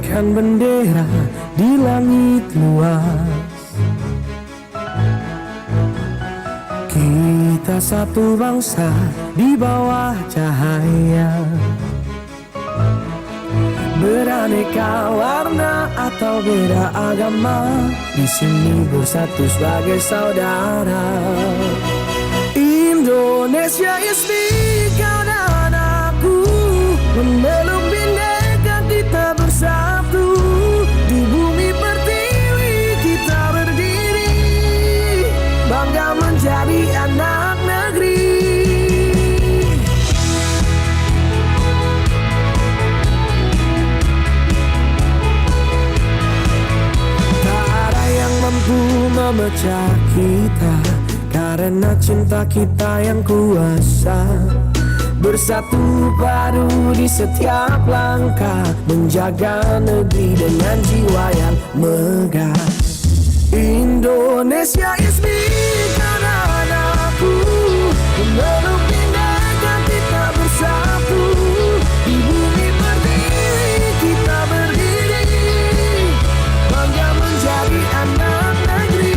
bagaikan bendera di langit luas. Kita satu bangsa di bawah cahaya, beraneka warna atau beda agama, di sini bersatu sebagai saudara. Indonesia is big, kau dan aku memeluk bhinneka kita bersatu. Di bumi pertiwi kita berdiri, bangga menjadi anak negeri. Tak ada yang mampu memecah kita, karena cinta kita yang kuasa. Bersatu padu di setiap langkah, menjaga negeri dengan jiwa yang megah. Indonesia is big, karena aku memeluk bhinneka kita bersatu. Di bumi pertiwi kita berdiri, bangga menjadi anak negeri.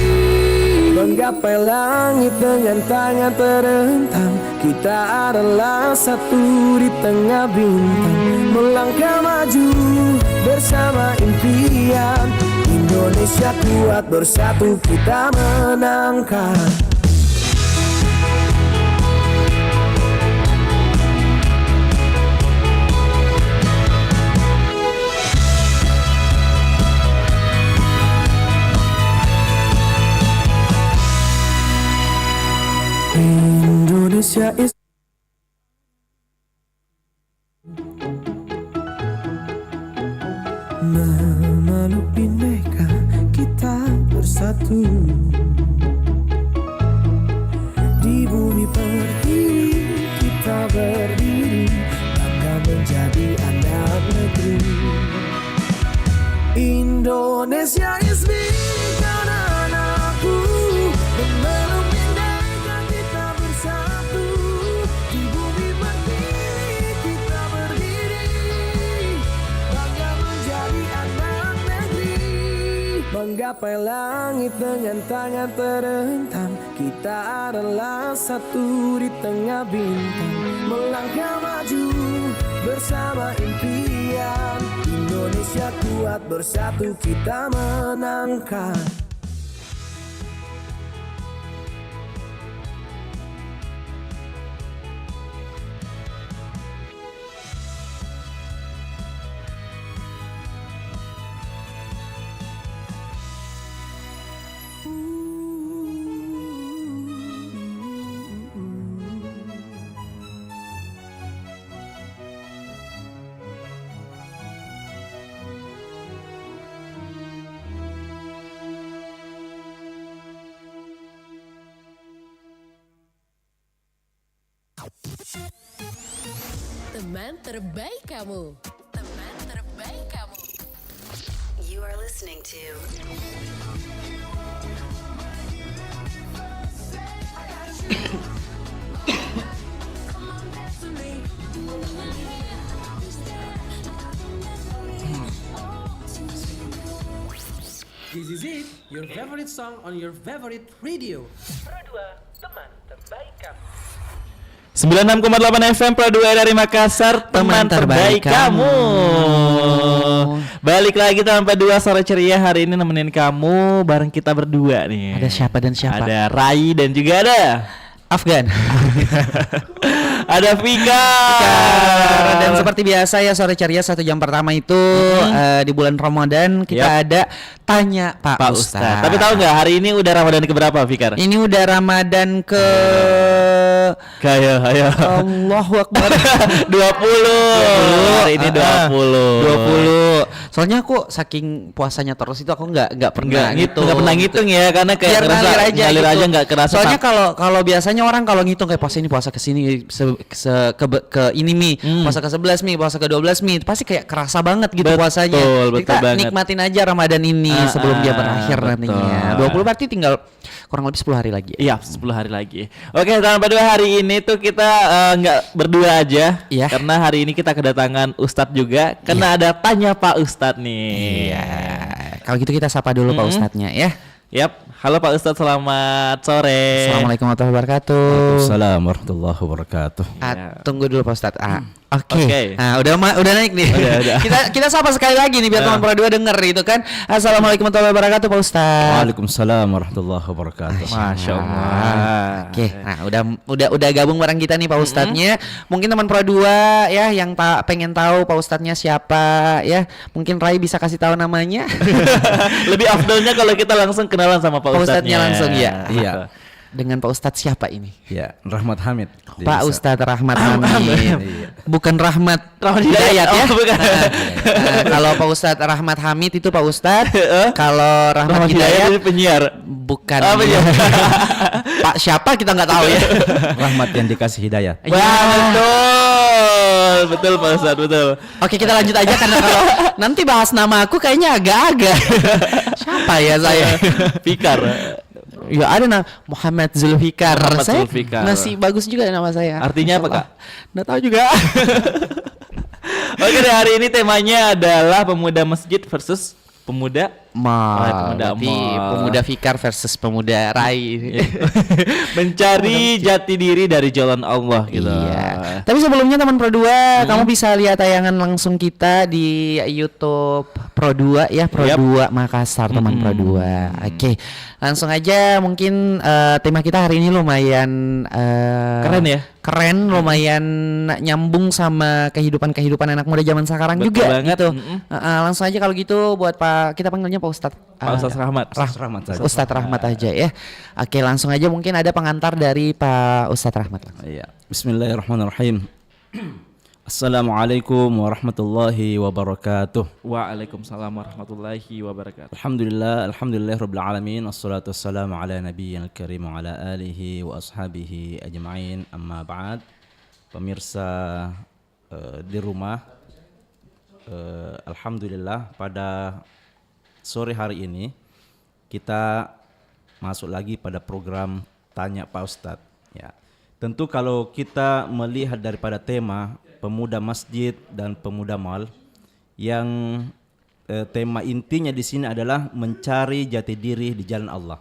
Menggapai langit dengan tangan terentang, kita adalah satu di tengah bintang. Melangkah maju bersama impian, Indonesia kuat bersatu kita menangkan. Indonesia is memeluk bhinneka kita bersatu. Di bumi pertiwi kita berdiri, bangga menjadi anak negeri. Indonesia is big, karena aku memeluk bhinneka kita bersatu. Di bumi pertiwi kita berdiri, bangga menjadi anak negeri. Menggapai langit dengan tangan terentang, kita adalah satu di tengah bintang. Melangkah maju bersama impian, Indonesia kuat bersatu kita menangkan. Teman terbaik kamu. Teman terbaik kamu. You are listening to This is it, your favorite song on your favorite radio. Pro 2, teman terbaik kamu. 96,8 FM Pro 2 dari Makassar, teman terbaik kamu. Balik lagi teman Pro 2 sore ceria, hari ini nemenin kamu bareng kita berdua nih. Ada siapa dan siapa? Ada Rai dan juga ada Afgan. Ada Vika. Dan seperti biasa ya sore ceria 1 jam pertama itu di bulan Ramadan kita ada Tanya Pak Ustadz. Tapi tahu nggak hari ini udah Ramadan keberapa Fikar? Ini udah Ramadan ke Ayo. Allahu Akbar. 20. Hari ini 20. Soalnya aku saking puasanya terus itu aku nggak pernah nggak pernah ngitung ya, karena kayak biar ngalir aja gitu. Nggak kerasa. Soalnya kalau biasanya orang kalau ngitung kayak puasa ini puasa kesini ke ini nih, puasa ke 11 nih, puasa ke 12 nih, pasti kayak kerasa banget gitu puasanya. Betul kita banget. nikmatin aja Ramadan ini sebelum dia berakhir nantinya. 20 berarti tinggal kurang lebih 10 hari lagi. Iya, 10 hari lagi. Oke, teman berdua, hari ini tuh kita nggak berdua aja, iya. Karena hari ini kita kedatangan Ustadz juga, karena ada Tanya Pak Ustadz. Ustadz nih. Iya. Kalau gitu kita sapa dulu Pak Ustadznya ya. Yap, halo Pak Ustadz, selamat sore. Assalamualaikum warahmatullahi wabarakatuh. Waalaikumsalam warahmatullahi wabarakatuh. Tunggu dulu Pak Ustadz. Oke. Oke. Nah, udah naik nih. Udah. kita sapa sekali lagi nih biar teman Pro 2 denger itu kan. Assalamualaikum warahmatullahi wabarakatuh Pak Ustadz. Waalaikumsalam warahmatullahi wabarakatuh. Masya Allah. Oke, nah udah gabung bareng kita nih Pak Ustadznya. Mungkin teman Pro 2 ya yang pengen tahu Pak Ustadznya siapa ya. Mungkin Rai bisa kasih tahu namanya. Lebih afdolnya kalau kita langsung kenalan sama Pak Pak Ustadznya. Ustadznya langsung ya. Iya. Dengan Pak Ustadz siapa ini? Ya, Rahmat Hamid. Pak Ustadz Rahmat Hamid. Iya. Bukan Rahmat Hidayat ya. bukan. Kalau Pak Ustadz Rahmat Hamid itu Pak Ustadz. Kalau Rahmat Hidayat ini penyiar. bukan. Apa ya? Pak siapa kita nggak tahu ya. Rahmat yang dikasih hidayah. Wah, betul Pak Ustadz, betul. Oke kita lanjut aja karena kalau nanti bahas nama aku kayaknya agak-agak. Siapa ya saya? Fikar. Ya ada Muhammad Zulfikar. Muhammad Saya Zulfikar. masih bagus juga nama saya. Artinya apa, Kak? Nggak tahu juga. Oke, deh, hari ini temanya adalah pemuda masjid versus pemuda pemuda Berarti mall. pemuda Fikar versus pemuda Rai. Mencari jati diri dari jalan Allah gitu. Iya. Tapi sebelumnya teman Pro 2, kamu bisa lihat tayangan langsung kita di YouTube Pro 2 ya, Pro 2 Makassar teman Pro 2. Oke. Langsung aja mungkin tema kita hari ini lumayan Keren ya? Keren, lumayan nyambung sama kehidupan anak muda zaman sekarang Betul juga banget. gitu. Langsung aja kalau gitu buat Pak, kita panggilnya Pak Ustadz. Pak Ustadz Rahmat. Rahmat saja. Ustadz Rahmat aja ya. Oke, langsung aja mungkin ada pengantar dari Pak Ustadz Rahmat. Iya. Bismillahirrahmanirrahim. Assalamualaikum warahmatullahi wabarakatuh. Waalaikumsalam warahmatullahi wabarakatuh. Alhamdulillah rabbil alamin. Wassalatu wassalamu ala nabiyyil karim wa ala alihi wa ashabihi ajma'in. Amma ba'd. Pemirsa di rumah, alhamdulillah pada sore hari ini kita masuk lagi pada program Tanya Pak Ustadz ya. Tentu kalau kita melihat daripada tema pemuda masjid dan pemuda mal yang tema intinya di sini adalah mencari jati diri di jalan Allah.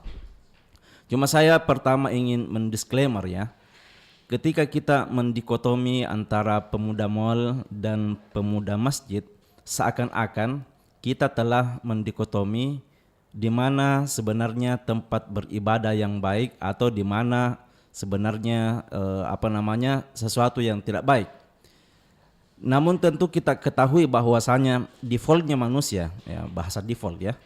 Cuma saya pertama ingin mendisklaimer ya. Ketika kita mendikotomi antara pemuda mal dan pemuda masjid, seakan-akan kita telah mendikotomi di mana sebenarnya tempat beribadah yang baik atau di mana sebenarnya sesuatu yang tidak baik. Namun tentu kita ketahui bahwasanya defaultnya manusia, ya bahasa default ya,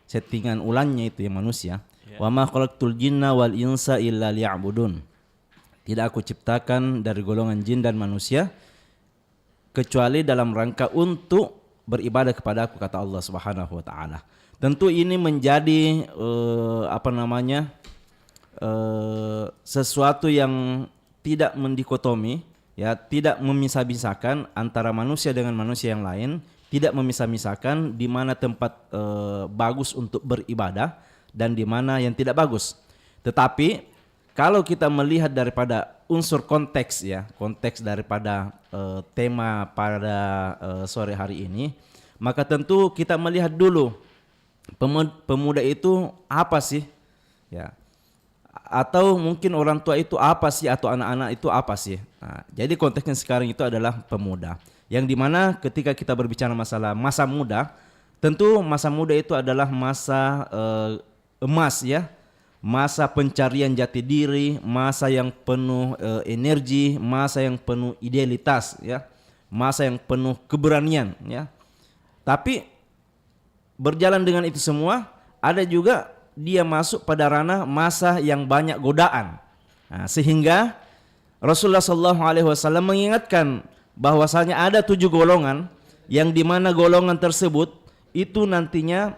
settingan ulangnya itu yang manusia. Wa ma khalaqtul jinna wal insa illa liya'budun. Tidak aku ciptakan dari golongan jin dan manusia kecuali dalam rangka untuk beribadah kepada aku, kata Allah Subhanahu wa taala. Tentu ini menjadi sesuatu yang tidak mendikotomi ya, tidak memisah-misahkan antara manusia dengan manusia yang lain, tidak memisah-misahkan di mana tempat bagus untuk beribadah dan di mana yang tidak bagus. Tetapi kalau kita melihat daripada unsur konteks ya, konteks daripada tema pada sore hari ini, maka tentu kita melihat dulu pemuda itu apa sih ya, atau mungkin orang tua itu apa sih, atau anak-anak itu apa sih. Nah, jadi konteksnya sekarang itu adalah pemuda, yang dimana ketika kita berbicara masalah masa muda, tentu masa muda itu adalah masa emas ya, masa pencarian jati diri, masa yang penuh energi, masa yang penuh idealitas ya, masa yang penuh keberanian ya. Tapi berjalan dengan itu semua, ada juga dia masuk pada ranah masa yang banyak godaan. Nah, sehingga Rasulullah SAW mengingatkan bahwasanya ada 7 golongan yang dimana golongan tersebut itu nantinya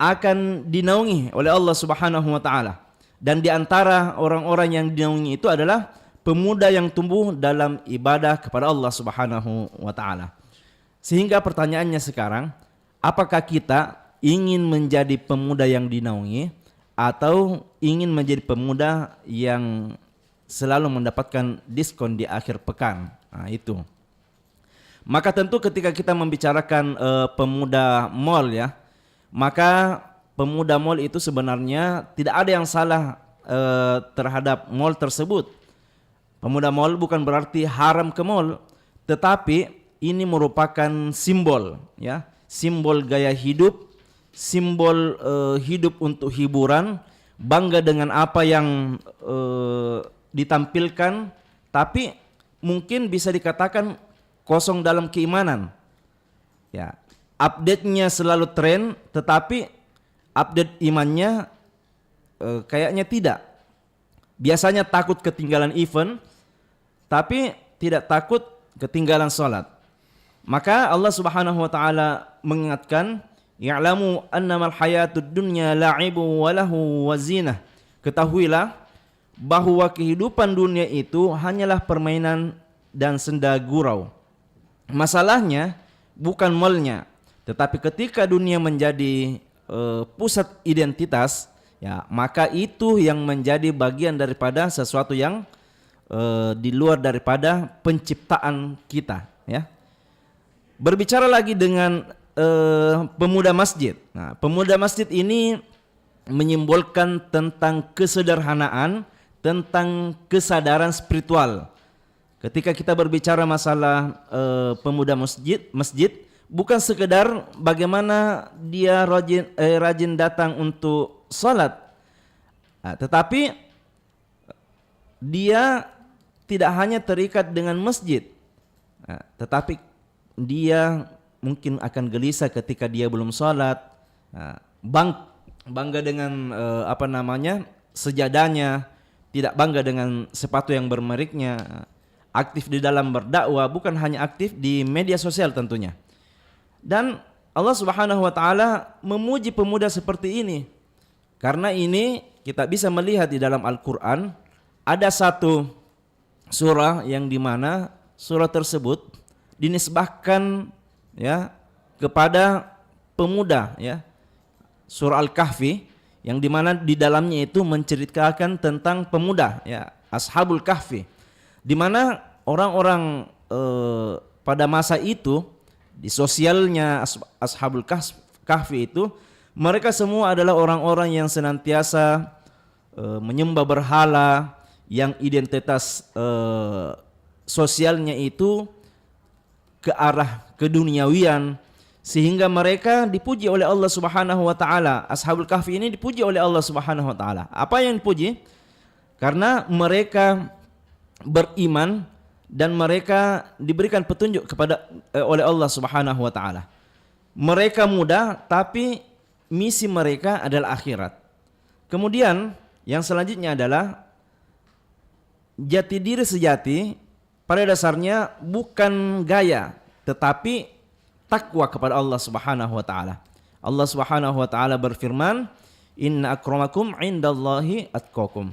akan dinaungi oleh Allah Subhanahu wa taala. Dan di antara orang-orang yang dinaungi itu adalah pemuda yang tumbuh dalam ibadah kepada Allah Subhanahu wa taala. Sehingga pertanyaannya sekarang, apakah kita ingin menjadi pemuda yang dinaungi atau ingin menjadi pemuda yang selalu mendapatkan diskon di akhir pekan? Nah, itu. Maka tentu ketika kita membicarakan pemuda mall ya, maka pemuda mall itu sebenarnya tidak ada yang salah terhadap mall tersebut. Pemuda mall bukan berarti haram ke mall, tetapi ini merupakan simbol ya, simbol gaya hidup, simbol hidup untuk hiburan, bangga dengan apa yang ditampilkan, tapi mungkin bisa dikatakan kosong dalam keimanan. Ya, update-nya selalu tren, tetapi update imannya kayaknya tidak. Biasanya takut ketinggalan event, tapi tidak takut ketinggalan sholat. Maka Allah Subhanahu wa taala mengingatkan, "Ya'lamu annamal hayatud dunya la'ibu wa lahu wa zinah." Ketahuilah bahwa kehidupan dunia itu hanyalah permainan dan senda gurau. Masalahnya bukan mallnya, tetapi ketika dunia menjadi pusat identitas, ya maka itu yang menjadi bagian daripada sesuatu yang di luar daripada penciptaan kita. Ya, berbicara lagi dengan pemuda masjid. Nah, pemuda masjid ini menyimbolkan tentang kesederhanaan, tentang kesadaran spiritual. Ketika kita berbicara masalah pemuda masjid bukan sekedar bagaimana dia rajin datang untuk sholat, tetapi dia tidak hanya terikat dengan masjid, tetapi dia mungkin akan gelisah ketika dia belum sholat, bangga dengan sejadahnya, tidak bangga dengan sepatu yang bermeriknya. Aktif di dalam berdakwah, bukan hanya aktif di media sosial tentunya. Dan Allah Subhanahu wa taala memuji pemuda seperti ini. Karena ini kita bisa melihat di dalam Al-Qur'an ada satu surah yang dimana surah tersebut dinisbahkan ya kepada pemuda ya. Surah Al-Kahfi yang dimana di dalamnya itu menceritakan tentang pemuda ya, Ashabul Kahfi. Di mana orang-orang pada masa itu di sosialnya Ashabul Kahfi itu mereka semua adalah orang-orang yang senantiasa menyembah berhala, yang identitas sosialnya itu ke arah keduniawian, sehingga mereka dipuji oleh Allah Subhanahu wa taala. Ashabul Kahfi ini dipuji oleh Allah Subhanahu wa taala. Apa yang dipuji? Karena mereka beriman dan mereka diberikan petunjuk oleh Allah Subhanahu wa taala. Mereka muda tapi misi mereka adalah akhirat. Kemudian yang selanjutnya adalah jati diri sejati pada dasarnya bukan gaya tetapi takwa kepada Allah Subhanahu wa taala. Allah Subhanahu wa taala berfirman, "Inna akramakum 'indallahi atqakum."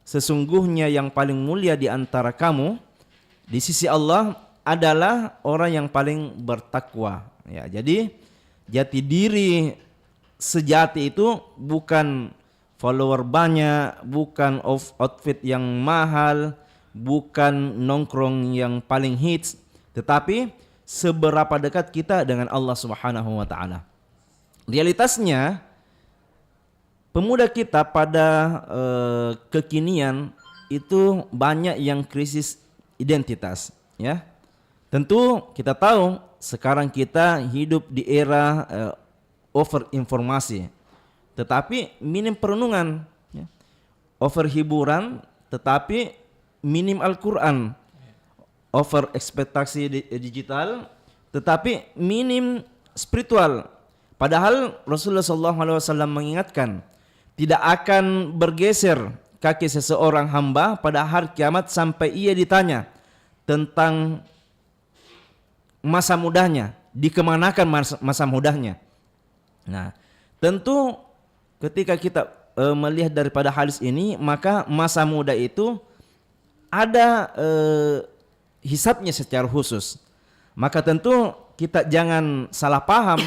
Sesungguhnya yang paling mulia di antara kamu di sisi Allah adalah orang yang paling bertakwa. Ya, jadi jati diri sejati itu bukan follower banyak, bukan outfit yang mahal, bukan nongkrong yang paling hits, tetapi seberapa dekat kita dengan Allah Subhanahu wa taala. Realitasnya pemuda kita pada kekinian itu banyak yang krisis identitas, ya. Tentu kita tahu sekarang kita hidup di era over informasi, tetapi minim perenungan, ya. Over hiburan, tetapi minim Al-Quran. Over ekspektasi digital, tetapi minim spiritual. Padahal Rasulullah SAW mengingatkan, tidak akan bergeser kaki seseorang hamba pada hari kiamat sampai ia ditanya tentang masa mudanya, dikemanakan masa mudanya. Nah, tentu ketika kita melihat daripada hadis ini, maka masa muda itu ada hisabnya secara khusus. Maka tentu kita jangan salah paham.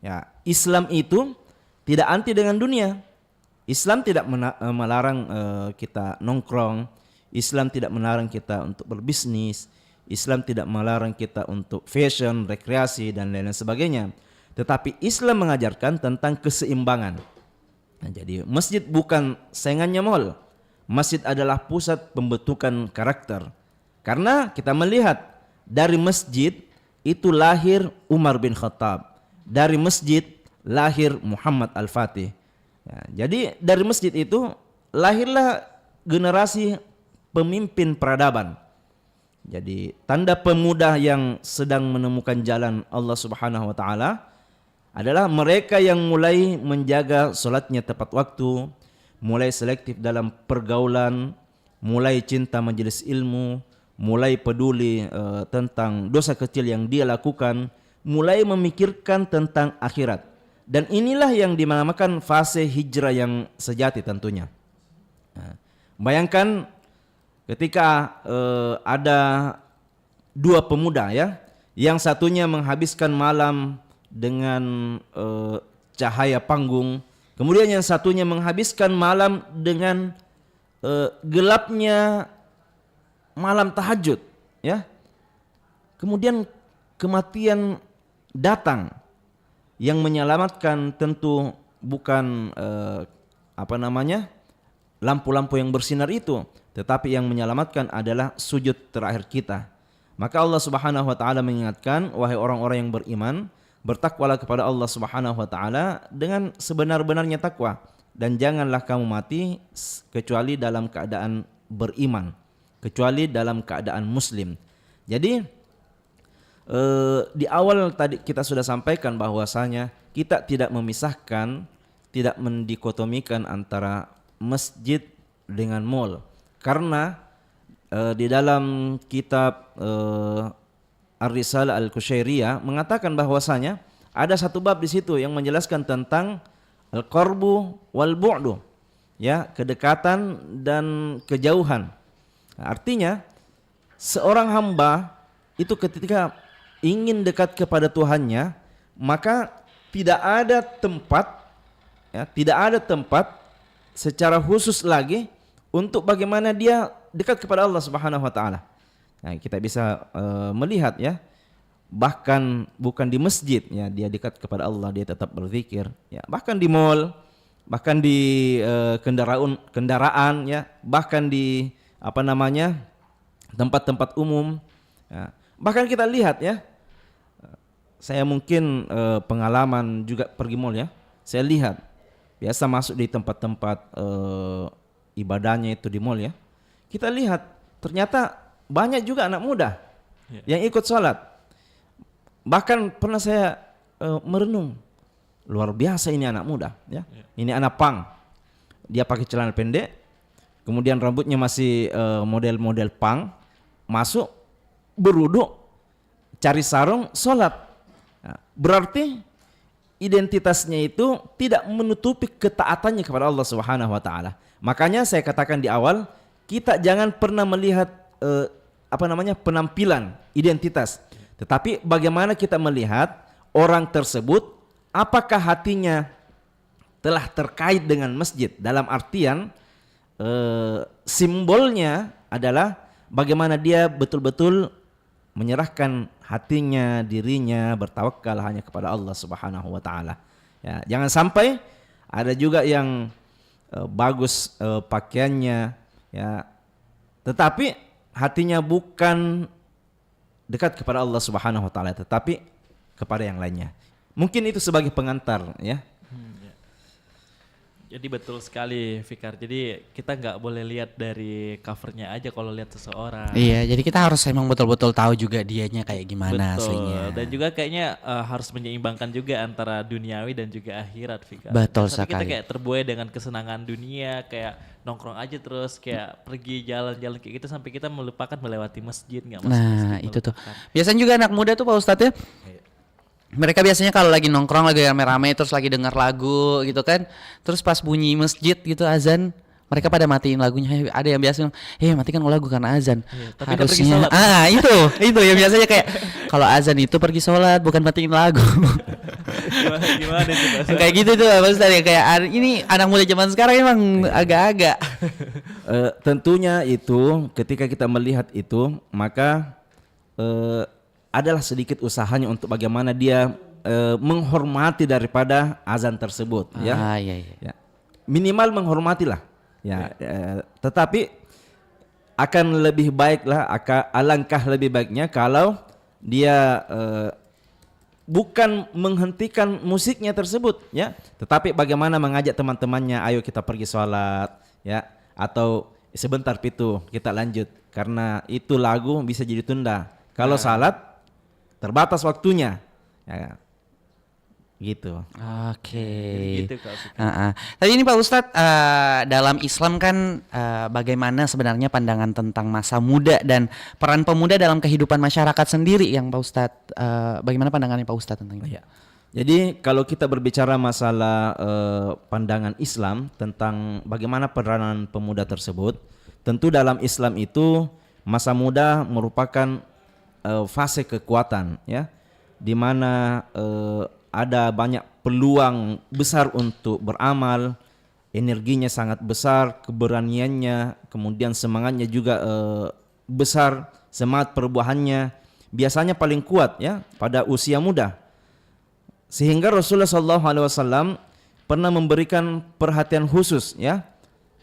Ya, Islam itu tidak anti dengan dunia. Islam tidak melarang kita nongkrong. Islam tidak melarang kita untuk berbisnis. Islam tidak melarang kita untuk fashion, rekreasi dan lain-lain sebagainya. Tetapi Islam mengajarkan tentang keseimbangan. Nah, jadi masjid bukan saingannya mall. Masjid adalah pusat pembentukan karakter. Karena kita melihat dari masjid itu lahir Umar bin Khattab. Dari masjid lahir Muhammad Al-Fatih. Ya, jadi dari masjid itu lahirlah generasi pemimpin peradaban. Jadi tanda pemuda yang sedang menemukan jalan Allah Subhanahu wa taala adalah mereka yang mulai menjaga salatnya tepat waktu, mulai selektif dalam pergaulan, mulai cinta majelis ilmu, mulai peduli tentang dosa kecil yang dia lakukan, mulai memikirkan tentang akhirat. Dan inilah yang dinamakan fase hijrah yang sejati tentunya. Nah, bayangkan ketika ada dua pemuda ya, yang satunya menghabiskan malam dengan cahaya panggung, kemudian yang satunya menghabiskan malam dengan gelapnya malam tahajud, ya. Kemudian kematian datang. Yang menyelamatkan tentu bukan lampu-lampu yang bersinar itu, tetapi yang menyelamatkan adalah sujud terakhir kita. Maka Allah Subhanahu wa taala mengingatkan, wahai orang-orang yang beriman, bertakwalah kepada Allah Subhanahu wa taala dengan sebenar-benarnya takwa, dan janganlah kamu mati kecuali dalam keadaan beriman, kecuali dalam keadaan muslim. Jadi di awal tadi kita sudah sampaikan bahwasanya kita tidak memisahkan, tidak mendikotomikan antara masjid dengan mall. Karena di dalam kitab Ar-Risalah Al-Kusyairiyah mengatakan bahwasanya ada satu bab di situ yang menjelaskan tentang al-qarbu wal bu'du, ya, kedekatan dan kejauhan. Nah, artinya seorang hamba itu ketika ingin dekat kepada Tuhannya, maka tidak ada tempat, ya, tidak ada tempat secara khusus lagi untuk bagaimana dia dekat kepada Allah Subhanahu wa taala. Nah, kita bisa melihat ya, bahkan bukan di masjid ya dia dekat kepada Allah, dia tetap berzikir, ya, bahkan di mall, bahkan di kendaraan ya, bahkan di tempat-tempat umum, ya. Bahkan kita lihat ya, saya mungkin pengalaman juga pergi mall ya, saya lihat biasa masuk di tempat-tempat ibadahnya itu di mall ya, kita lihat ternyata banyak juga anak muda yang ikut sholat. Bahkan pernah saya merenung, luar biasa ini anak muda ya, ini anak pang, dia pakai celana pendek, kemudian rambutnya masih model-model pang, masuk beruduk, cari sarung, sholat. Nah, berarti identitasnya itu tidak menutupi ketaatannya kepada Allah Subhanahu wa taala. Makanya saya katakan di awal, kita jangan pernah melihat penampilan, identitas, tetapi bagaimana kita melihat orang tersebut, apakah hatinya telah terkait dengan masjid, dalam artian simbolnya adalah bagaimana dia betul-betul menyerahkan hatinya, dirinya, bertawakal hanya kepada Allah Subhanahu wa taala. Ya, jangan sampai ada juga yang bagus pakaiannya ya, tetapi hatinya bukan dekat kepada Allah Subhanahu wa taala, tetapi kepada yang lainnya. Mungkin itu sebagai pengantar ya. Jadi betul sekali Fikar. Jadi kita nggak boleh lihat dari covernya aja kalau lihat seseorang. Iya, jadi kita harus emang betul-betul tahu juga dianya kayak gimana aslinya. Dan juga kayaknya harus menyeimbangkan juga antara duniawi dan juga akhirat, Fikar. Betul Sampai kita sekali. kayak terbuai dengan kesenangan dunia, kayak nongkrong aja terus, kayak pergi jalan-jalan kayak gitu sampai kita melupakan melewati masjid, nggak masuk Nah, masjid, itu tuh. melupakan. Biasanya juga anak muda tuh Pak Ustadz ya. Mereka biasanya kalau lagi nongkrong, lagi rame-rame, terus lagi dengar lagu gitu kan, terus pas bunyi masjid gitu azan, mereka pada matiin lagunya. Ada yang biasa bilang, matikan lagu karena azan. tapi nggak pergi Harusnya, sholat. itu yang biasanya kayak kalau azan itu pergi sholat, bukan matiin lagu. Gimana itu Pak? Kayak gitu tuh Pak Ustadz ya, kayak ini anak muda zaman sekarang emang agak-agak. Tentunya itu ketika kita melihat itu, maka adalah sedikit usahanya untuk bagaimana dia menghormati daripada azan tersebut, ya. Iya, iya. Ya. Minimal menghormatilah, ya. Tetapi akan lebih baiklah, alangkah lebih baiknya kalau dia bukan menghentikan musiknya tersebut, ya, tetapi bagaimana mengajak teman-temannya, ayo kita pergi sholat, ya, atau sebentar Pitu kita lanjut karena itu lagu bisa jadi tunda. Kalau salat terbatas waktunya, ya, gitu. Oke. Gitu Kak Fikri. Tadi ini Pak Ustadz, dalam Islam kan bagaimana sebenarnya pandangan tentang masa muda dan peran pemuda dalam kehidupan masyarakat sendiri yang Pak Ustadz, bagaimana pandangannya Pak Ustadz tentang itu? Ya. Jadi kalau kita berbicara masalah pandangan Islam tentang bagaimana peranan pemuda tersebut, tentu dalam Islam itu masa muda merupakan fase kekuatan, ya, di mana ada banyak peluang besar untuk beramal, energinya sangat besar, keberaniannya, kemudian semangatnya juga besar, semangat perbuahannya biasanya paling kuat, ya, pada usia muda. Sehingga Rasulullah SAW pernah memberikan perhatian khusus, ya,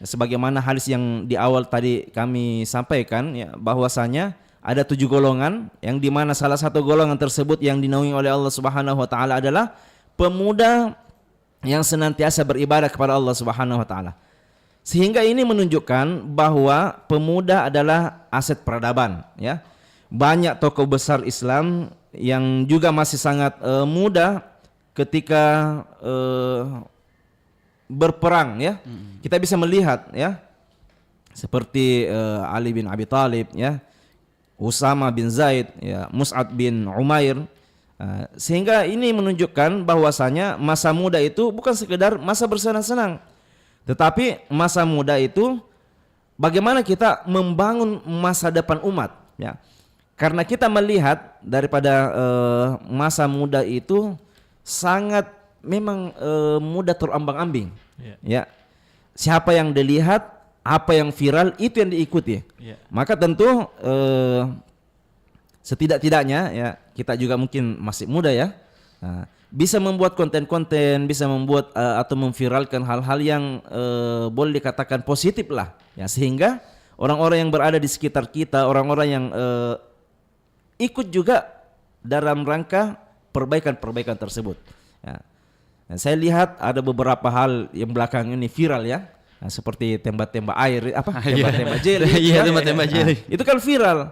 sebagaimana hadis yang di awal tadi kami sampaikan, ya, bahwasanya ada 7 golongan yang dimana salah satu golongan tersebut yang dinaungi oleh Allah Subhanahu Wa Taala adalah pemuda yang senantiasa beribadah kepada Allah Subhanahu Wa Taala. Sehingga ini menunjukkan bahwa pemuda adalah aset peradaban, ya. Banyak tokoh besar Islam yang juga masih sangat muda ketika berperang, ya. Kita bisa melihat, ya, seperti Ali bin Abi Thalib, ya, Usama bin Zaid, ya, Mus'ab bin Umair. Sehingga ini menunjukkan bahwasanya masa muda itu bukan sekedar masa bersenang-senang, tetapi masa muda itu bagaimana kita membangun masa depan umat, ya. Karena kita melihat daripada masa muda itu sangat memang mudah terombang-ambing, ya. Siapa yang dilihat, apa yang viral itu yang diikuti. Maka tentu setidak-tidaknya, ya, kita juga mungkin masih muda, ya, bisa membuat konten-konten, bisa membuat atau memviralkan hal-hal yang boleh dikatakan positif lah, ya, sehingga orang-orang yang berada di sekitar kita, orang-orang yang ikut juga dalam rangka perbaikan-perbaikan tersebut, ya. Dan saya lihat ada beberapa hal yang belakang ini viral, ya. Nah, seperti tembak-tembak air, tembak-tembak jelly, Iya, ya. tembak-tembak jelly. Itu kan viral,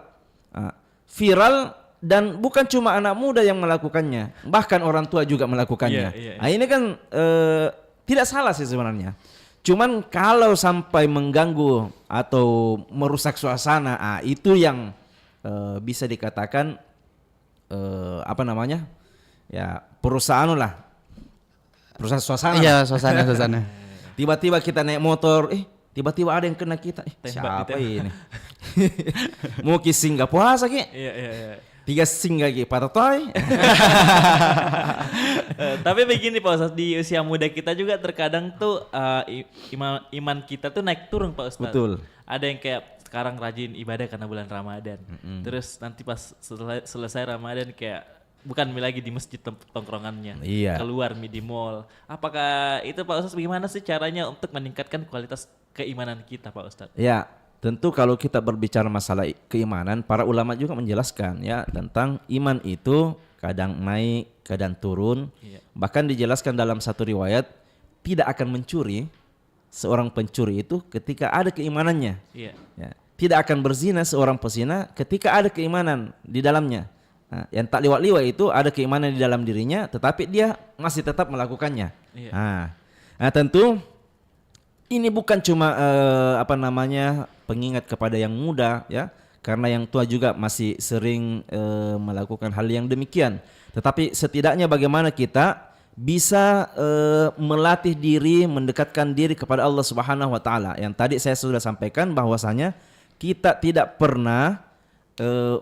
viral, dan bukan cuma anak muda yang melakukannya, bahkan orang tua juga melakukannya. Nah, ini kan tidak salah sih sebenarnya. Cuman kalau sampai mengganggu atau merusak suasana, itu yang bisa dikatakan apa namanya, ya, perusahaan suasana. Iya, suasana. Tiba-tiba kita naik motor, tiba-tiba ada yang kena kita. Siapa ini? Mau ke Singapura ki? Iya. 3 singa ki patatoy. Tapi begini Pak Ustadz, di usia muda kita juga terkadang tuh iman kita tuh naik turun Pak Ustadz. Betul. Ada yang kayak sekarang rajin ibadah karena bulan Ramadan. Terus nanti pas selesai Ramadan kayak bukan lagi di masjid tongkrongannya, Iya. keluar di mall. Apakah itu Pak Ustadz bagaimana sih caranya untuk meningkatkan kualitas keimanan kita Pak Ustadz? Ya, tentu kalau kita berbicara masalah keimanan, para ulama juga menjelaskan, ya, tentang iman itu kadang naik, kadang turun. Iya. Bahkan dijelaskan dalam satu riwayat, tidak akan mencuri seorang pencuri itu ketika ada keimanannya. Iya. Ya. Tidak akan berzina seorang pezina ketika ada keimanan di dalamnya. Nah, yang tak liwat-liwat itu ada keimanan di dalam dirinya, tetapi dia masih tetap melakukannya. Iya. Nah, tentu ini bukan cuma pengingat kepada yang muda, ya, karena yang tua juga masih sering melakukan hal yang demikian. Tetapi setidaknya bagaimana kita bisa melatih diri, mendekatkan diri kepada Allah Subhanahu Wa Taala. Yang tadi saya sudah sampaikan bahwasanya kita tidak pernah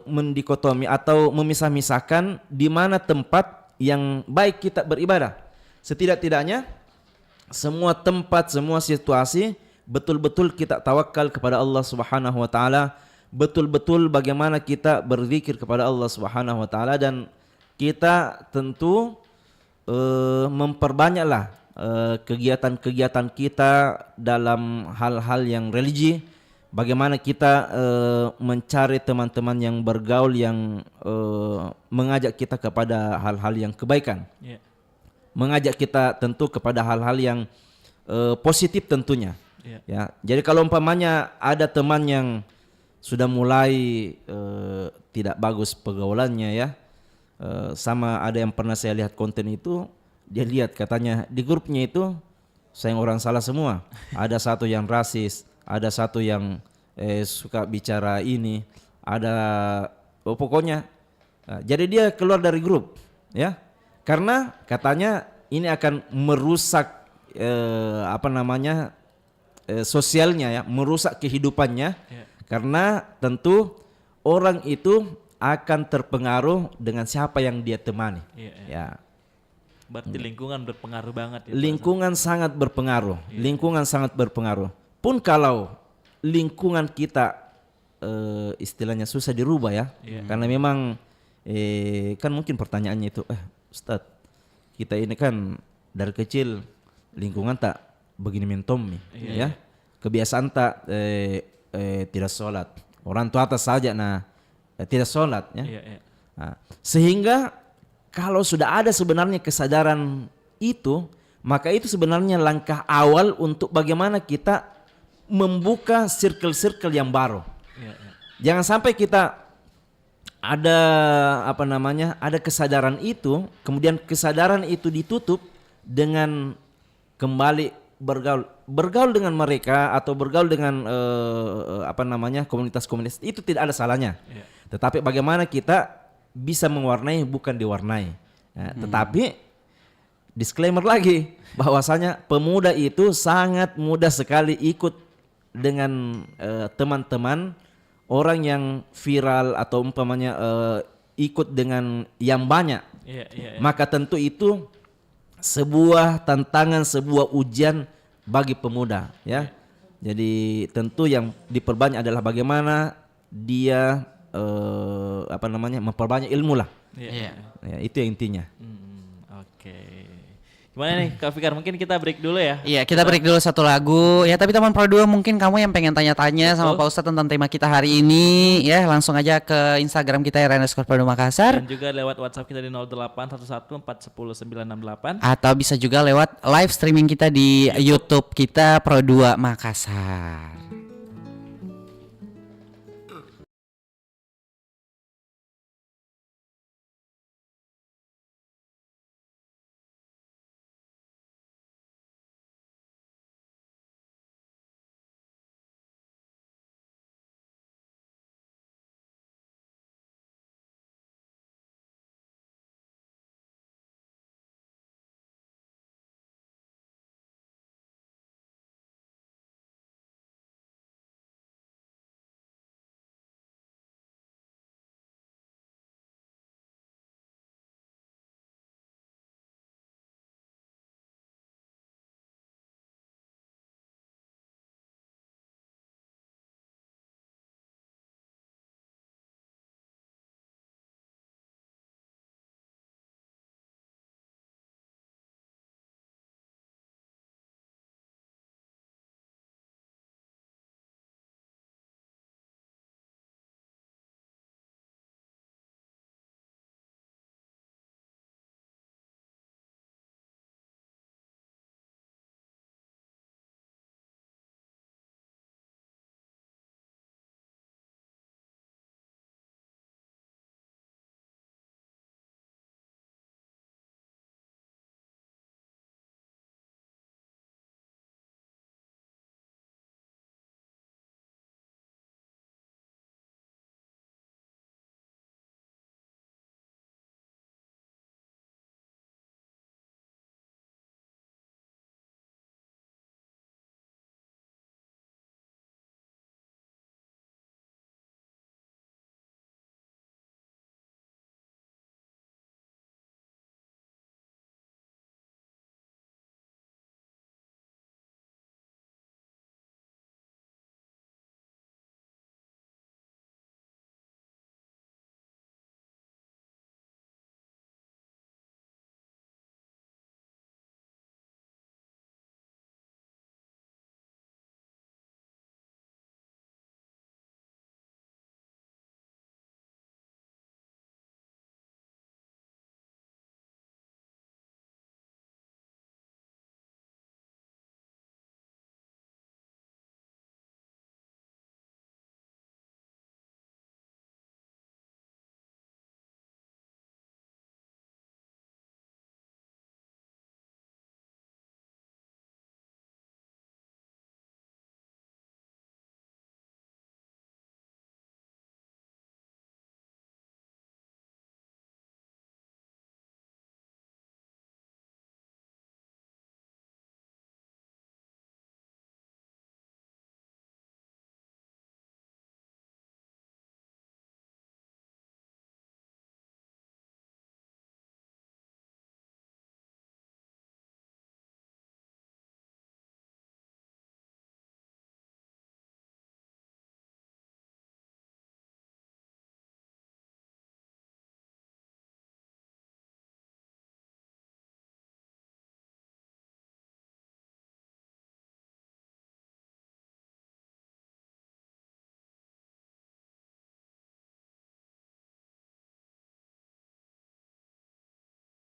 mendikotomi atau memisah-misahkan di mana tempat yang baik kita beribadah. Setidak-tidaknya semua tempat, semua situasi betul-betul kita tawakal kepada Allah Subhanahu Wa Taala, betul-betul bagaimana kita berzikir kepada Allah Subhanahu wa taala, dan kita tentu memperbanyaklah kegiatan-kegiatan kita dalam hal-hal yang religi. Bagaimana kita mencari teman-teman yang bergaul yang mengajak kita kepada hal-hal yang kebaikan. Iya. Mengajak kita tentu kepada hal-hal yang positif tentunya. Iya. Ya, jadi kalau umpamanya ada teman yang sudah mulai tidak bagus pergaulannya ya, sama ada yang pernah saya lihat konten itu, dia lihat katanya di grupnya itu sayang orang salah semua. Ada satu yang rasis, ada satu yang suka bicara ini, ada pokoknya. Jadi dia keluar dari grup ya, karena katanya ini akan merusak sosialnya ya, merusak kehidupannya. Karena tentu orang itu akan terpengaruh dengan siapa yang dia temani. Ya. Berarti lingkungan berpengaruh banget ya. Lingkungan sangat berpengaruh. Lingkungan sangat berpengaruh. Pun kalau lingkungan kita istilahnya susah dirubah ya. Karena memang kan mungkin pertanyaannya itu, Ustadz, kita ini kan dari kecil lingkungan tak begini mentom nih, ya. Kebiasaan tak tidak sholat. Orang tua atas saja tidak sholat ya. Nah, sehingga kalau sudah ada sebenarnya kesadaran itu, maka itu sebenarnya langkah awal untuk bagaimana kita membuka circle-circle yang baru. Jangan sampai kita ada ada kesadaran itu, kemudian kesadaran itu ditutup dengan kembali bergaul dengan mereka atau bergaul dengan komunitas-komunitas itu tidak ada salahnya. Tetapi bagaimana kita bisa mewarnai bukan diwarnai. Tetapi disclaimer lagi bahwasanya pemuda itu sangat mudah sekali ikut dengan teman-teman orang yang viral atau umpamanya ikut dengan yang banyak. Maka tentu itu sebuah tantangan, sebuah ujian bagi pemuda ya. Jadi tentu yang diperbanyak adalah bagaimana dia memperbanyak ilmu lah. Ya, itu yang intinya. Oke. Gimana nih Kak Fikar, mungkin kita break dulu ya. Iya, kita break dulu satu lagu. Ya, tapi teman Pro 2 mungkin kamu yang pengen tanya-tanya sama Pak Ustadz tentang tema kita hari ini, ya langsung aja ke Instagram kita @Pro 2 Makassar. Dan juga lewat WhatsApp kita di 0811410968. Atau bisa juga lewat live streaming kita di YouTube kita Pro 2 Makassar.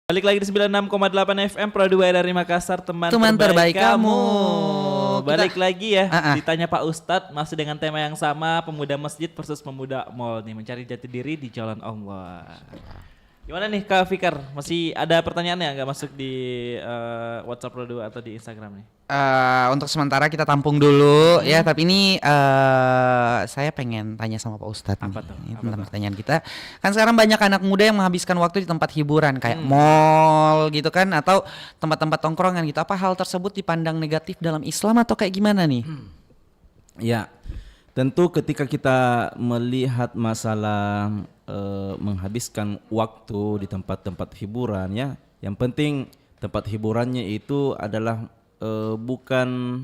Balik lagi di 96,8 FM Pro 2 dari Makassar, teman terbaik kamu. Balik lagi ya, Ah. ditanya Pak Ustadz masih dengan tema yang sama, pemuda masjid versus pemuda mall nih, mencari jati diri di jalan Allah. Gimana nih Kak Fikar? Masih ada pertanyaannya nggak masuk di WhatsApp Pro 2 atau di Instagram nih? Untuk sementara kita tampung dulu ya, tapi ini saya pengen tanya sama Pak Ustadz Apa nih, tuh? ini Apa tentang tuh? pertanyaan kita. Kan sekarang banyak anak muda yang menghabiskan waktu di tempat hiburan kayak mall gitu kan, atau tempat-tempat tongkrongan gitu. Apa hal tersebut dipandang negatif dalam Islam atau kayak gimana nih? Ya, tentu ketika kita melihat masalah menghabiskan waktu di tempat-tempat hiburan ya, yang penting tempat hiburannya itu adalah bukan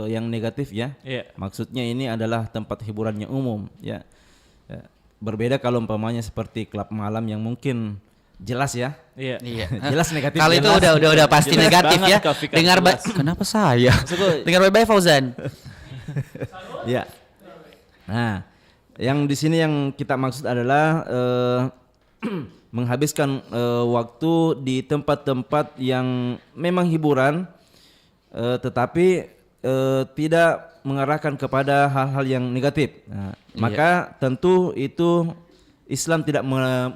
yang negatif ya. Iya. Maksudnya ini adalah tempat hiburannya umum ya. Ya. Berbeda kalau umpamanya seperti klub malam yang mungkin jelas ya. Iya. Jelas negatif. Kalau itu jelas. udah pasti Jelas negatif banget ya. Kak Fikar, Dengar jelas. kenapa saya? Maksudku- Dengar baik-baik Fauzan. Ya. Nah, yang di sini yang kita maksud adalah menghabiskan waktu di tempat-tempat yang memang hiburan, tetapi tidak mengarahkan kepada hal-hal yang negatif. Nah, maka tentu itu Islam tidak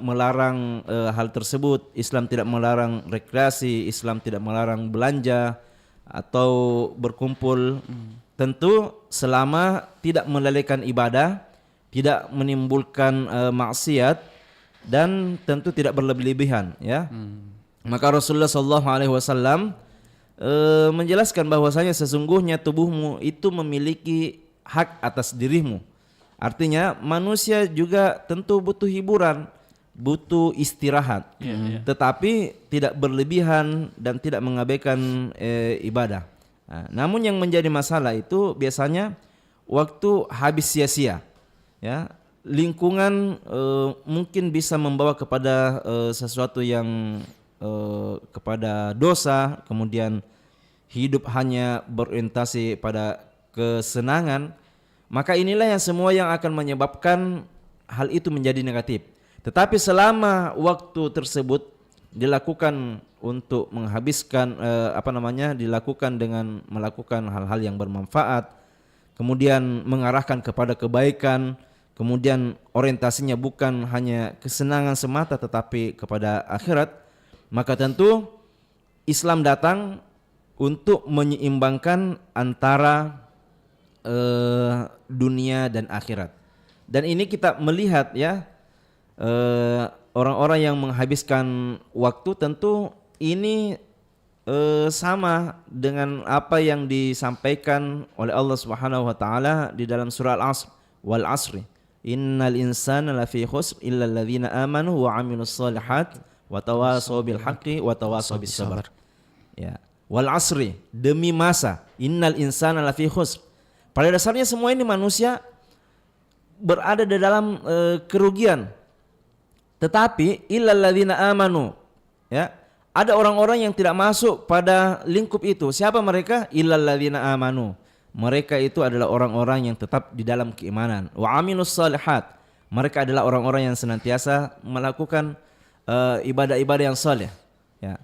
melarang hal tersebut. Islam tidak melarang rekreasi, Islam tidak melarang belanja atau berkumpul. Tentu selama tidak melalaikan ibadah, tidak menimbulkan maksiat, dan tentu tidak berlebih-lebihan ya. Maka Rasulullah SAW menjelaskan bahwasanya sesungguhnya tubuhmu itu memiliki hak atas dirimu. Artinya manusia juga tentu butuh hiburan, butuh istirahat, tetapi tidak berlebihan dan tidak mengabaikan ibadah. Nah, namun yang menjadi masalah itu biasanya waktu habis sia-sia, ya. Lingkungan mungkin bisa membawa kepada sesuatu yang kepada dosa, kemudian hidup hanya berorientasi pada kesenangan. Maka inilah yang semua yang akan menyebabkan hal itu menjadi negatif. Tetapi selama waktu tersebut dilakukan untuk menghabiskan dilakukan dengan melakukan hal-hal yang bermanfaat, kemudian mengarahkan kepada kebaikan, kemudian orientasinya bukan hanya kesenangan semata tetapi kepada akhirat, maka tentu Islam datang untuk menyeimbangkan antara dunia dan akhirat. Dan ini kita melihat ya, orang-orang yang menghabiskan waktu tentu ini sama dengan apa yang disampaikan oleh Allah Subhanahu wa taala di dalam surah Al-Asr, wal asri innal insana lafi khusr illa alladzina amanu wa amilus solihat wa tawasaw bil haqqi wa tawasaw bis sabr. Ya, wal asri, demi masa, innal insana lafi khusr. Pada dasarnya semua ini manusia berada di dalam kerugian. Tetapi illal ladzina amanu, ya, ada orang-orang yang tidak masuk pada lingkup itu. Siapa mereka? Illal ladzina amanu. Mereka itu adalah orang-orang yang tetap di dalam keimanan. Wa aminus salihat. Mereka adalah orang-orang yang senantiasa melakukan ibadah-ibadah yang saleh. Ya.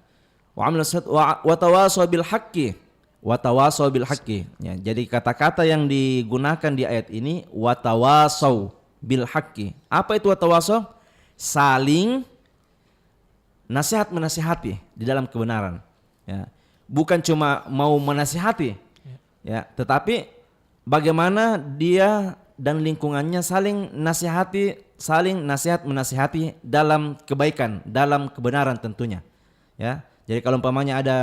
Wa aminus wa tawasaw bil haqqi. Watawasaw bil haqqi. Ya, jadi kata-kata yang digunakan di ayat ini watawasaw bil haqqi. Apa itu watawasaw? Saling nasihat menasihati di dalam kebenaran. Ya. Bukan cuma mau menasihati, ya, tetapi bagaimana dia dan lingkungannya saling nasihati, saling nasihat menasihati dalam kebaikan, dalam kebenaran tentunya. Ya. Jadi kalau umpamanya ada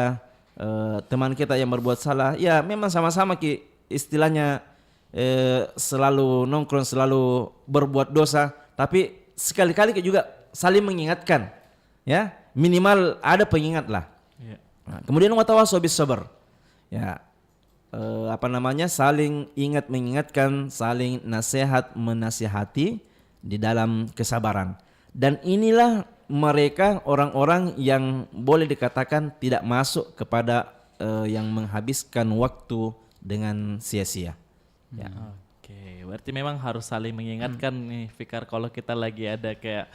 teman kita yang berbuat salah, ya memang sama-sama istilahnya selalu nongkrong, selalu berbuat dosa, tapi sekali-kali juga saling mengingatkan, ya minimal ada pengingat lah. Nah, kemudian watawasaw bis sabr, ya saling ingat mengingatkan, saling nasihat menasihati di dalam kesabaran. Dan inilah mereka orang-orang yang boleh dikatakan tidak masuk kepada yang menghabiskan waktu dengan sia-sia. Ya. Oke, berarti memang harus saling mengingatkan nih Fikar, kalau kita lagi ada kayak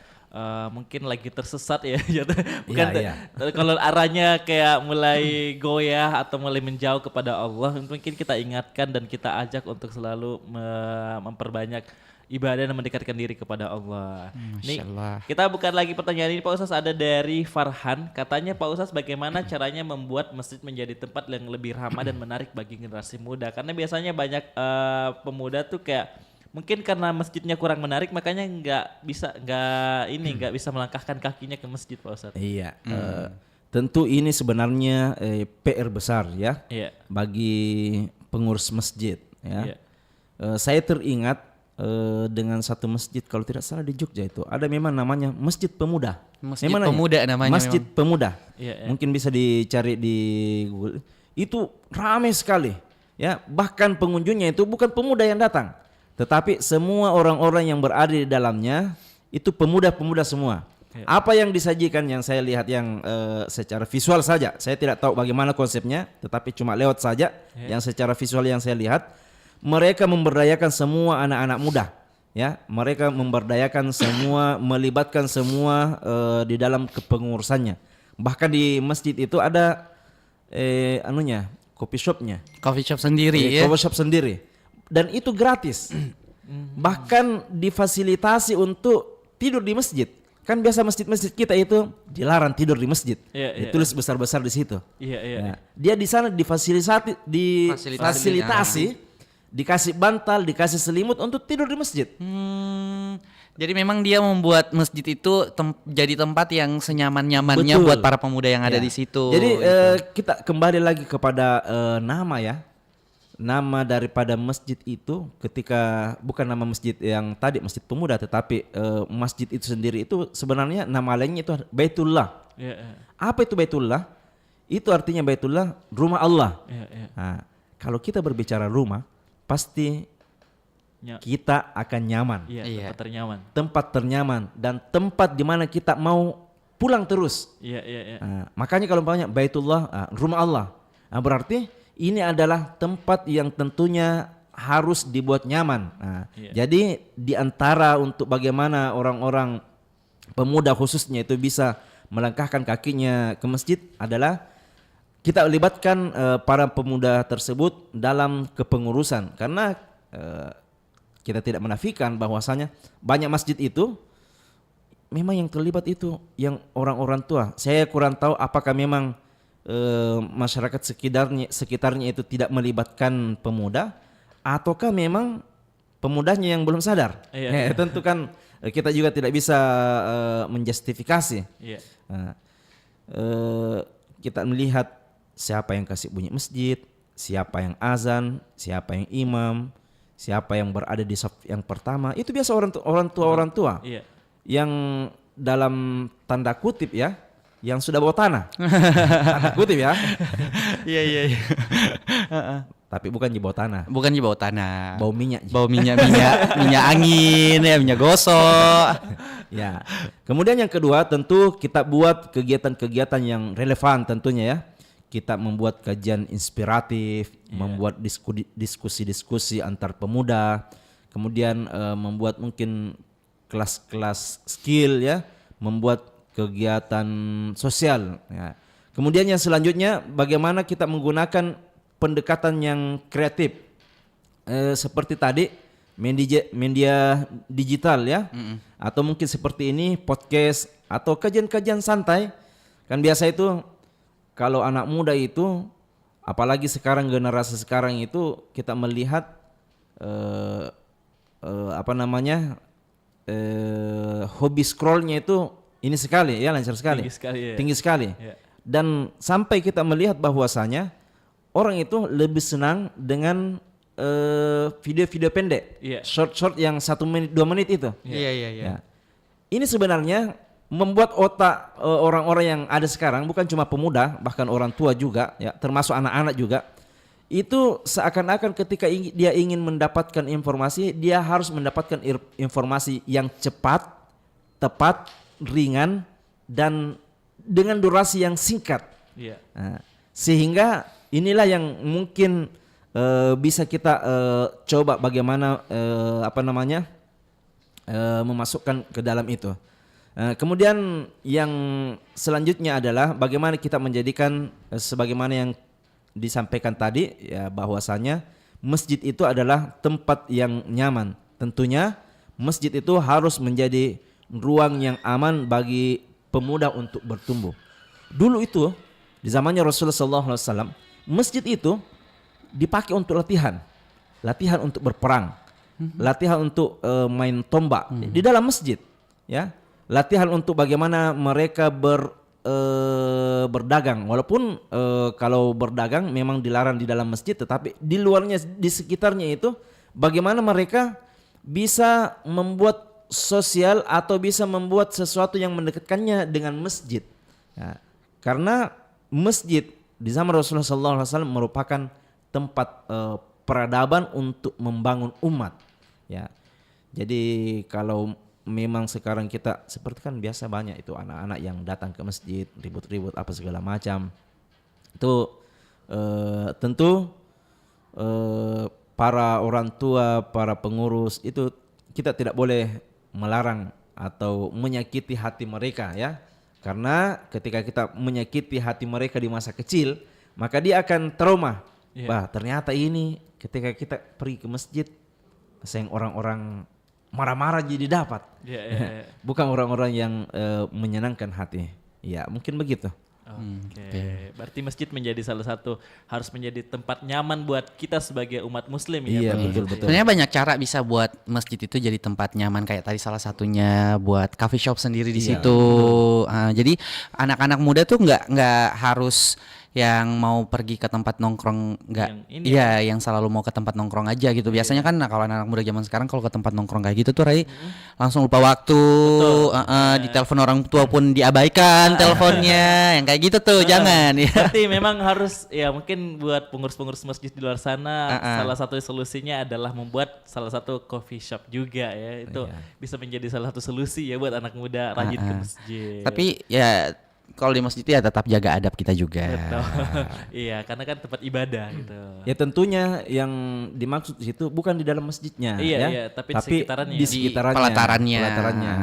mungkin lagi tersesat ya, jatuh. Bukan Iya, kalau arahnya kayak mulai goyah atau mulai menjauh kepada Allah, mungkin kita ingatkan dan kita ajak untuk selalu memperbanyak ibadah dan mendekatkan diri kepada Allah. Nih, Masya Allah. kita bukan lagi pertanyaan ini Pak Ustaz, ada dari Farhan. Katanya Pak Ustaz bagaimana caranya membuat masjid menjadi tempat yang lebih ramah dan menarik bagi generasi muda? Karena biasanya banyak pemuda tuh kayak mungkin karena masjidnya kurang menarik makanya nggak bisa melangkahkan kakinya ke masjid Pak Ustaz. Iya. Tentu ini sebenarnya PR besar ya Iya. bagi pengurus masjid ya. Iya. Saya teringat dengan satu masjid kalau tidak salah di Jogja itu ada memang namanya Masjid Pemuda. Masjid Memang Pemuda namanya Masjid memang. Pemuda. Iya, iya. Mungkin bisa dicari di Google. Itu ramai sekali ya. Bahkan pengunjungnya itu bukan pemuda yang datang, tetapi semua orang-orang yang berada di dalamnya itu pemuda-pemuda semua. Iya. Apa yang disajikan yang saya lihat yang secara visual saja, saya tidak tahu bagaimana konsepnya, tetapi cuma lewat saja yang secara visual yang saya lihat, mereka memberdayakan semua anak-anak muda, ya. Mereka memberdayakan semua, melibatkan semua di dalam kepengurusannya. Bahkan di masjid itu ada coffee shopnya, Coffee shop sendiri ya. coffee shop sendiri, dan itu gratis. Bahkan difasilitasi untuk tidur di masjid. Kan biasa masjid-masjid kita itu dilarang tidur di masjid. Iya, Ditulis besar-besar di situ. Iya, iya. Ya, dia di sana difasilitasi, dikasih bantal, dikasih selimut untuk tidur di masjid. Jadi memang dia membuat masjid itu jadi tempat yang senyaman-nyamannya Betul. buat para pemuda yang ada Ya. di situ. Jadi gitu. kita kembali lagi kepada nama ya. Nama daripada masjid itu ketika bukan nama masjid yang tadi Masjid Pemuda, tetapi masjid itu sendiri itu sebenarnya nama lainnya itu Baitullah. Iya, iya. Apa itu Baitullah? Itu artinya Baitullah, rumah Allah. Iya, iya. Nah, kalau kita berbicara rumah, pasti Ya. kita akan nyaman. Iya, Iya. tempat ternyaman. Tempat ternyaman dan tempat di mana kita mau pulang terus. Iya, iya, iya. Nah, makanya kalau umpamanya Baitullah, rumah Allah. Nah, berarti ini adalah tempat yang tentunya harus dibuat nyaman. Nah, Iya. jadi di antara untuk bagaimana orang-orang pemuda khususnya itu bisa melangkahkan kakinya ke masjid adalah kita libatkan para pemuda tersebut dalam kepengurusan, karena kita tidak menafikan bahwasanya banyak masjid itu memang yang terlibat itu yang orang-orang tua. Saya kurang tahu apakah memang masyarakat sekitarnya itu tidak melibatkan pemuda, ataukah memang pemudanya yang belum sadar. Iya. Tentu kan kita juga tidak bisa menjustifikasi. Iya. Nah, kita melihat siapa yang kasih bunyi masjid, siapa yang azan, siapa yang imam, siapa yang berada di saf yang pertama. Itu biasa orang tua Iya. yang dalam tanda kutip ya, yang sudah bawa tanah. Tanda kutip ya. Iya iya. iya. Tapi bukan di bawah tanah, Bukan di bawah tanah. bau minyak. Bau minyak angin ya, minyak gosok. Ya. Kemudian yang kedua tentu kita buat kegiatan-kegiatan yang relevan tentunya ya. Kita membuat kajian inspiratif, membuat diskusi-diskusi antar pemuda, kemudian membuat mungkin kelas-kelas skill ya, membuat kegiatan sosial ya. Kemudian yang selanjutnya bagaimana kita menggunakan pendekatan yang kreatif seperti tadi media digital ya, atau mungkin seperti ini podcast atau kajian-kajian santai. Kan biasa itu kalau anak muda itu, apalagi sekarang generasi sekarang itu kita melihat hobi scrollnya itu ini sekali ya, lancar sekali, Tinggi sekali, ya. tinggi sekali. Ya. Dan sampai kita melihat bahwasanya orang itu lebih senang dengan video-video pendek, Iya. short-short yang 1 menit 2 menit itu. Iya iya iya. Ya. Ini sebenarnya membuat otak orang-orang yang ada sekarang, bukan cuma pemuda, bahkan orang tua juga, ya, termasuk anak-anak juga. Itu seakan-akan ketika dia ingin mendapatkan informasi, dia harus mendapatkan informasi yang cepat, tepat, ringan, dan dengan durasi yang singkat. Iya. Nah, sehingga inilah yang mungkin bisa kita coba bagaimana memasukkan ke dalam itu. Kemudian yang selanjutnya adalah bagaimana kita menjadikan sebagaimana yang disampaikan tadi ya, bahwasanya masjid itu adalah tempat yang nyaman. Tentunya masjid itu harus menjadi ruang yang aman bagi pemuda untuk bertumbuh. Dulu itu di zamannya Rasulullah SAW, masjid itu dipakai untuk latihan untuk berperang, latihan untuk main tombak di dalam masjid, ya, latihan untuk bagaimana mereka berdagang. Walaupun kalau berdagang memang dilarang di dalam masjid, tetapi di luarnya, di sekitarnya itu bagaimana mereka bisa membuat sosial atau bisa membuat sesuatu yang mendekatkannya dengan masjid. Ya, karena masjid di zaman Rasulullah SAW merupakan tempat peradaban untuk membangun umat. Ya, jadi kalau memang sekarang kita seperti kan biasa banyak itu anak-anak yang datang ke masjid ribut-ribut apa segala macam. Itu tentu para orang tua, para pengurus itu kita tidak boleh melarang atau menyakiti hati mereka, ya. Karena ketika kita menyakiti hati mereka di masa kecil, maka dia akan trauma. Bah, ternyata ini ketika kita pergi ke masjid, sayang orang-orang marah-marah jadi dapat. Bukan orang-orang yang menyenangkan hati. Ya, mungkin begitu. Oke. Berarti masjid menjadi salah satu, harus menjadi tempat nyaman buat kita sebagai umat muslim ya. Iya, Bang? betul. Sebenarnya banyak cara bisa buat masjid itu jadi tempat nyaman, kayak tadi salah satunya buat coffee shop sendiri di situ. Jadi anak-anak muda tuh nggak harus yang mau pergi ke tempat nongkrong, nggak, Yang ini iya, yang selalu mau ke tempat nongkrong aja gitu. Biasanya kan kalau anak-anak muda zaman sekarang kalau ke tempat nongkrong kayak gitu tuh Rai langsung lupa waktu, di telepon orang tua pun diabaikan teleponnya, yang kayak gitu tuh jangan. Ya. Berarti memang harus, ya mungkin buat pengurus-pengurus masjid di luar sana, salah satu solusinya adalah membuat salah satu coffee shop juga ya. Itu bisa menjadi salah satu solusi ya buat anak muda rajin ke masjid. Tapi ya kalau di masjid ya tetap jaga adab kita juga. Betul. Iya, karena kan tempat ibadah gitu. Ya tentunya yang dimaksud di situ bukan di dalam masjidnya, Iya, ya, iya, tapi di sekitarannya. di sekitarnya, pelatarannya.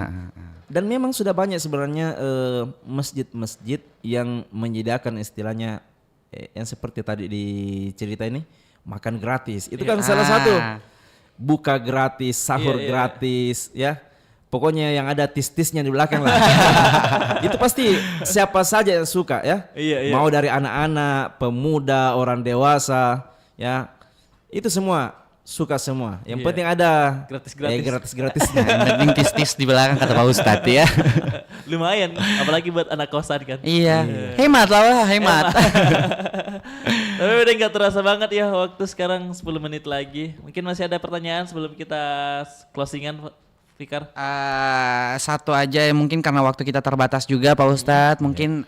Dan memang sudah banyak sebenarnya masjid-masjid yang menyediakan istilahnya yang seperti tadi di cerita ini, makan gratis. Itu kan salah satu, buka gratis, sahur gratis, ya. Pokoknya yang ada tis-tisnya di belakang lah. Itu pasti siapa saja yang suka, ya. Mau dari anak-anak, pemuda, orang dewasa, ya. Itu semua suka semua. Yang penting ada Gratis-gratis. gratis-gratisnya. Yang penting tis-tis di belakang kata Pak Ustadz ya. Lumayan, apalagi buat anak kosan kan. Iya. Hemat lah, wah, hemat. Tapi udah gak terasa banget ya waktu sekarang 10 menit lagi. Mungkin masih ada pertanyaan sebelum kita closingan, Fikar? Satu aja ya, mungkin karena waktu kita terbatas juga Pak Ustadz. Mungkin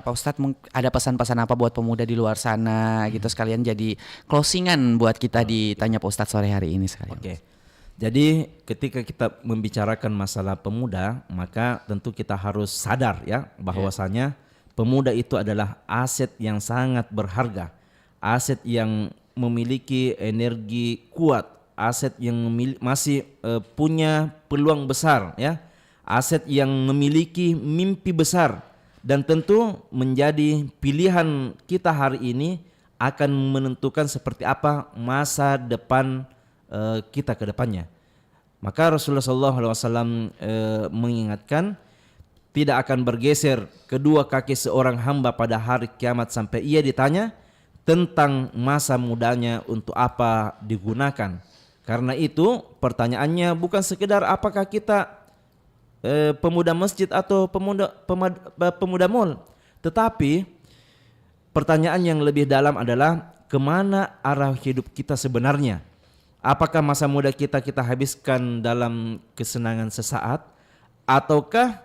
Pak Ustadz ada pesan-pesan apa buat pemuda di luar sana gitu, sekalian jadi closingan buat kita ditanya Pak Ustadz sore hari ini sekalian. Oke. Jadi ketika kita membicarakan masalah pemuda, maka tentu kita harus sadar ya bahwasanya pemuda itu adalah aset yang sangat berharga, aset yang memiliki energi kuat, aset yang masih punya peluang besar, ya, aset yang memiliki mimpi besar, dan tentu menjadi pilihan kita hari ini akan menentukan seperti apa masa depan kita ke depannya. Maka Rasulullah SAW mengingatkan, tidak akan bergeser kedua kaki seorang hamba pada hari kiamat sampai ia ditanya tentang masa mudanya untuk apa digunakan. Karena itu pertanyaannya bukan sekedar apakah kita pemuda masjid atau pemuda mall, tetapi pertanyaan yang lebih dalam adalah kemana arah hidup kita sebenarnya. Apakah masa muda kita habiskan dalam kesenangan sesaat, ataukah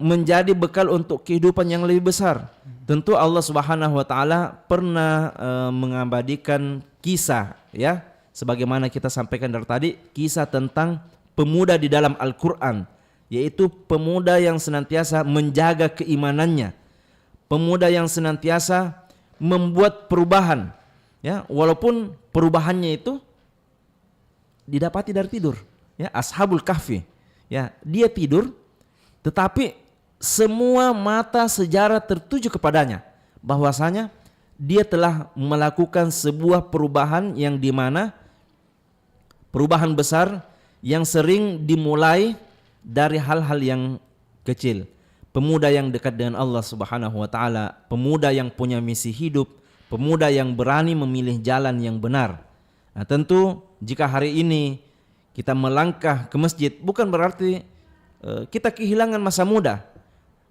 menjadi bekal untuk kehidupan yang lebih besar? Tentu Allah Subhanahu wa taala pernah mengabadikan kisah, ya, sebagaimana kita sampaikan dari tadi, kisah tentang pemuda di dalam Al-Qur'an, yaitu pemuda yang senantiasa menjaga keimanannya, pemuda yang senantiasa membuat perubahan, ya, walaupun perubahannya itu didapati dari tidur, ya. Ashabul Kahfi, ya, dia tidur Tetapi semua mata sejarah tertuju kepadanya, bahwasanya dia telah melakukan sebuah perubahan yang dimana perubahan besar yang sering dimulai dari hal-hal yang kecil. Pemuda yang dekat dengan Allah Subhanahu wa taala, pemuda yang punya misi hidup, pemuda yang berani memilih jalan yang benar. Nah, tentu jika hari ini kita melangkah ke masjid bukan berarti kita kehilangan masa muda.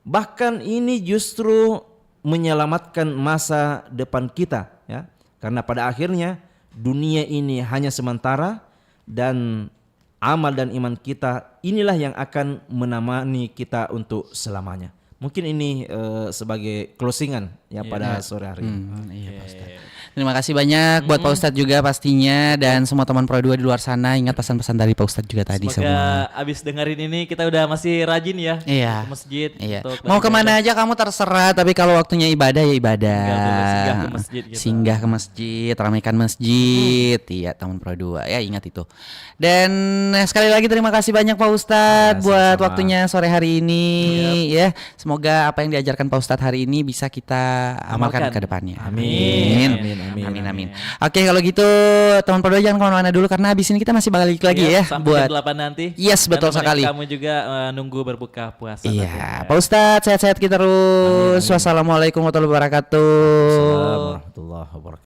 Bahkan ini justru menyelamatkan masa depan kita, ya. Karena pada akhirnya dunia ini hanya sementara dan amal dan iman kita inilah yang akan menemani kita untuk selamanya. Mungkin ini sebagai closingan ya pada sore hari ini. Iya, Pak Ustadz. Terima kasih banyak buat Pak Ustadz juga pastinya dan semua teman Pro 2 di luar sana. Ingat pesan-pesan dari Pak Ustadz juga tadi Semoga semua. abis dengerin ini kita udah masih rajin ya Iya. ke masjid. Iya. untuk Mau beribadah. kemana aja kamu terserah, tapi kalau waktunya ibadah ya ibadah. Singgah boleh, singgah ke masjid gitu. Singgah ke masjid, ramaikan masjid. Iya, Taman Pro 2. Ya ingat itu. Dan sekali lagi terima kasih banyak Pak Ustadz buat sama-sama. waktunya sore hari ini ya. Semoga apa yang diajarkan Pak Ustadz hari ini bisa kita amalkan Amalkan. ke depannya. Amin. Amin. Oke, kalau gitu teman Pro 2 jangan kemana-mana dulu karena habis ini kita masih balik lagi Iya, ya sampai buat jam 8 nanti. Yes, Dan betul temenin sekali. Kamu juga nunggu berbuka puasa. Iya, nanti. Pak Ustadz sehat-sehat kita terus. Wassalamualaikum warahmatullahi wabarakatuh. Assalamualaikum warahmatullahi wabarakatuh.